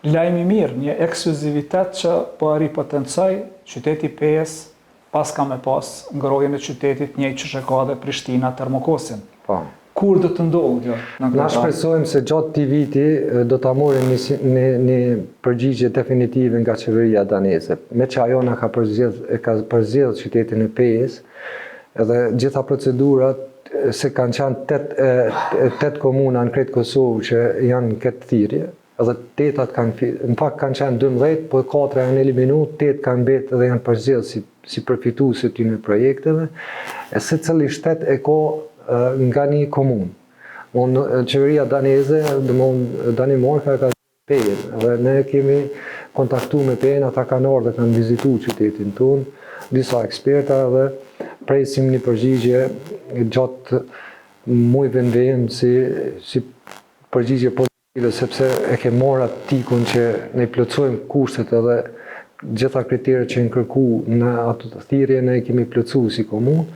Lajmi mirë, një ekskluzivitet që po arri potencoj, qyteti Pejës pas ka me pas ngrohjen e qytetit njëjtë që ka dhe Prishtina Termokosin. Po. Kur do të ndodhë kjo? Na shpresojmë se gjatë këtij viti do ta marrim një përgjigje definitive nga qeveria daneze. Me që ajo na ka përzgjedh qytetin e Pejës, edhe gjitha procedurat se kanë qenë 8 komuna në krejt Kosovë që janë në këtë thirrje, edhe 8 kanë qenë 12, po 4 janë eliminuar, 8 kanë mbetë dhe janë përzgjedhur si përfitues të këtyre projekteve, e secili shtet e ka nga një komunë. Qeveria daneze, Danimarka ka Pejën, dhe ne kemi kontaktuar me Pejën, ata kanë ardhur dhe kanë vizituar qytetin tonë, disa eksperta, dhe presim një përgjigje gjatë muajve në vijim si përgjigje pozitive, sepse e ke marrë atë tikun që ne plotësojmë kushtet edhe gjitha kriteret që janë kërkuar në atë thirrje ne kemi plotësuar si komunë.